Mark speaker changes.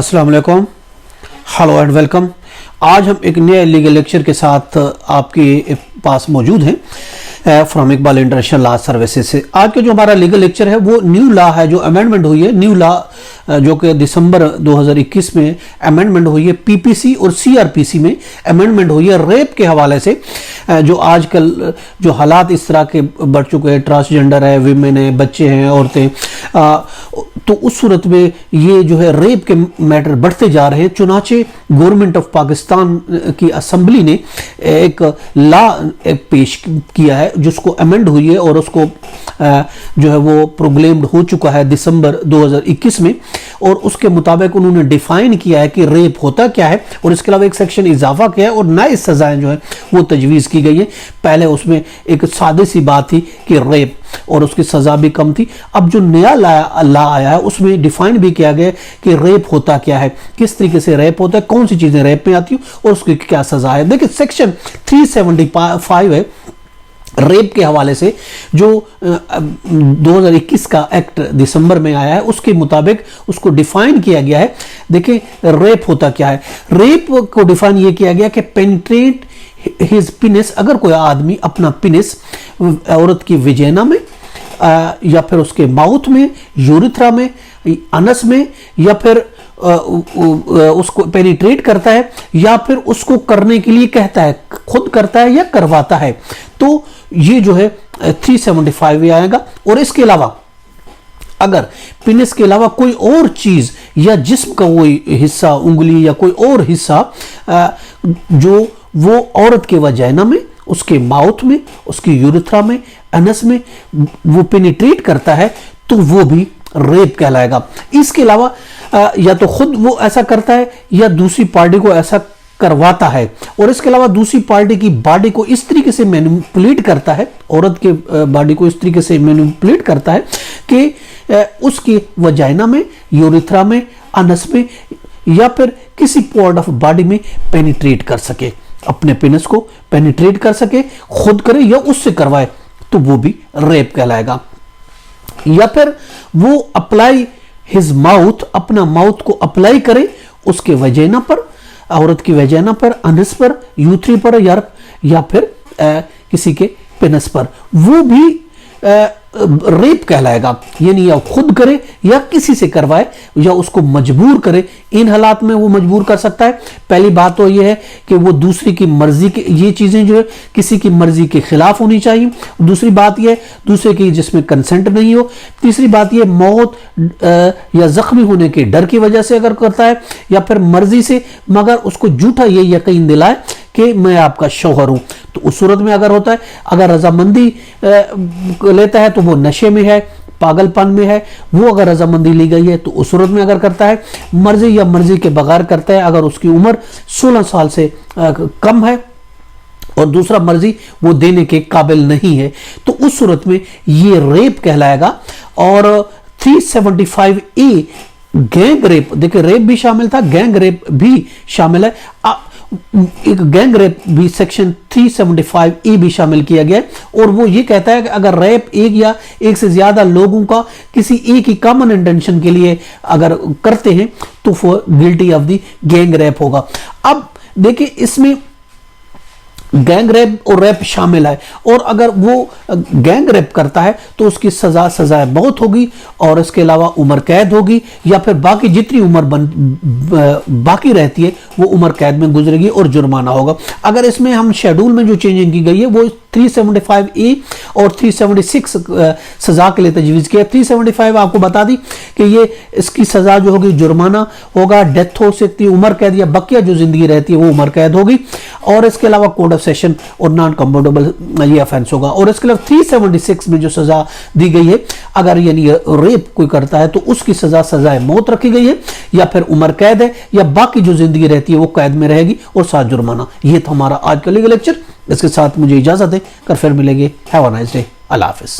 Speaker 1: अस्सलाम वालेकुम, hello and welcome. आज हम एक नए लीगल लेक्चर के साथ आपके पास मौजूद हैं from Iqbal international law services से। आज के जो हमारा लीगल लेक्चर है वो न्यू लॉ है, जो अमेंडमेंट हुई है न्यू लॉ जो कि दिसंबर 2021 में अमेंडमेंट हुई है। पीपीसी और सीआरपीसी में अमेंडमेंट हुई है रेप के हवाले से। जो आजकल जो हालात इस तरह के बढ़ चुके हैं, ट्रांसजेंडर है, विमेन है, बच्चे हैं, औरतें, तो उस सूरत में ये जो है रेप के मैटर बढ़ते जा रहे हैं। चुनाचे गवर्नमेंट ऑफ पाकिस्तान की असेंबली ने एक लॉ पेश किया है जिसको अमेंड हुई है और उसको जो है वो प्रोक्लेम्ड हो चुका है दिसंबर 2021 में। और उसके मुताबिक उन्होंने डिफाइन किया है कि रेप होता क्या है और इसके अलावा एक सेक्शन इजाफा किया है और नई सजाएं जो है वो तजवीज़ की गई है। पहले उसमें एक सादी सी बात थी कि रेप और उसकी सजा भी कम थी। अब जो नया लॉ आया है उसमें डिफाइन भी किया गया कि रेप होता क्या है, किस तरीके से रेप होता है, कौन सी चीजें रेप में आती हैं और उसकी क्या सजा है। देखिए सेक्शन 375 है रेप के हवाले से, जो 2021 का एक्ट दिसंबर में आया है, उसके मुताबिक उसको डिफाइन किया गया है। देखिए रेप होता क्या है। रेप को डिफाइन ये किया गया कि पेनिट्रेट हिज पिनिस, अगर कोई आदमी अपना पिनिस औरत की विजेना में या फिर उसके माउथ में, यूरिथ्रा में, अनस में, या फिर उसको पेनिट्रेट करता है या फिर उसको करने के लिए कहता है, खुद करता है या करवाता है, तो ये जो है 375 में आएगा। और इसके अलावा अगर पिनिस के अलावा कोई और चीज या जिस्म का कोई हिस्सा, उंगली या कोई और हिस्सा जो वो औरत के वजाइना में, उसके माउथ में, उसकी यूरिथ्रा में, अनस में वो पेनिट्रेट करता है, तो वो भी रेप कहलाएगा। इसके अलावा या तो खुद वो ऐसा करता है या दूसरी पार्टी को ऐसा करवाता है, और इसके अलावा दूसरी पार्टी की बॉडी को इस तरीके से मैनिपुलेट करता है, औरत के बॉडी को इस तरीके से मैनिपुलेट करता है कि उसके वजाइना में, यूरिथ्रा में, अनस में या फिर किसी पार्ट ऑफ बॉडी में पेनिट्रेट कर सके, अपने पेनिस को पेनिट्रेट कर सके, खुद करे या उससे करवाए, तो वो भी रेप कहलाएगा। या फिर वो अप्लाई हिज माउथ, अपना माउथ को अप्लाई करे उसके वजेना पर, औरत की वजेना पर, अनस पर, यूथ्री पर या फिर किसी के पेनिस पर, वो भी रेप कहलाएगा। यानी या खुद करे या किसी से करवाए या उसको मजबूर करे। इन हालात में वो मजबूर कर सकता है। पहली बात तो ये है कि वो दूसरी की मर्जी के, ये चीजें जो है किसी की मर्जी के खिलाफ होनी चाहिए। दूसरी बात यह है दूसरे की जिसमें कंसेंट नहीं हो। तीसरी बात यह मौत या जख्मी होने के डर की वजह से अगर करता है, या फिर मर्जी से मगर उसको झूठा ये यकीन दिलाए कि मैं आपका शौहर हूं, तो उस सूरत में अगर होता है। अगर रजामंदी लेता है तो वो नशे में है, पागलपन में है, वो अगर रजामंदी ली गई है तो उस सूरत में अगर करता है। मर्जी या मर्जी के बगैर करता है अगर उसकी उम्र 16 साल से कम है और दूसरा मर्जी वो देने के काबिल नहीं है, तो उस सूरत में ये रेप कहलाएगा। और 375A गैंग रेप, देखिए रेप भी शामिल था, गैंग रेप भी शामिल है। एक गैंग रेप भी सेक्शन 375A भी शामिल किया गया है और वो ये कहता है कि अगर रेप एक या एक से ज्यादा लोगों का किसी एक ही कॉमन इंटेंशन के लिए अगर करते हैं तो वो guilty of the gang rape होगा। अब देखिए इसमें गैंग रेप और रेप शामिल है, और अगर वो गैंग रेप करता है तो उसकी सजाए मौत होगी और इसके अलावा उम्र कैद होगी, या फिर बाकी जितनी उम्र बाकी रहती है वो उम्र कैद में गुजरेगी और जुर्माना होगा। अगर इसमें हम शेड्यूल में जो चेंजिंग की गई है वो 375A और 376 सजा के लिए तजवीज़ किया। 375 आपको बता दी कि ये इसकी सजा जो होगी जुर्माना होगा, डेथ हो सकती है, उम्र कैद या बकिया जो जिंदगी रहती है वो उम्र कैद होगी, और इसके अलावा कोड ऑफ सेशन और नॉन कम्पोर्टेबल ये ऑफेंस होगा। और इसके अलावा 376 में जो सजा दी गई है, अगर यानी रेप कोई करता है तो उसकी सजाए मौत रखी गई है, या फिर उम्र कैद है, या बाकी जो जिंदगी रहती है वो कैद में रहेगी और साथ जुर्माना। ये था हमारा आज का लीगल लेक्चर। इसके साथ मुझे इजाजत है, कर फिर मिलेंगे। Have a nice day. Allah Hafiz.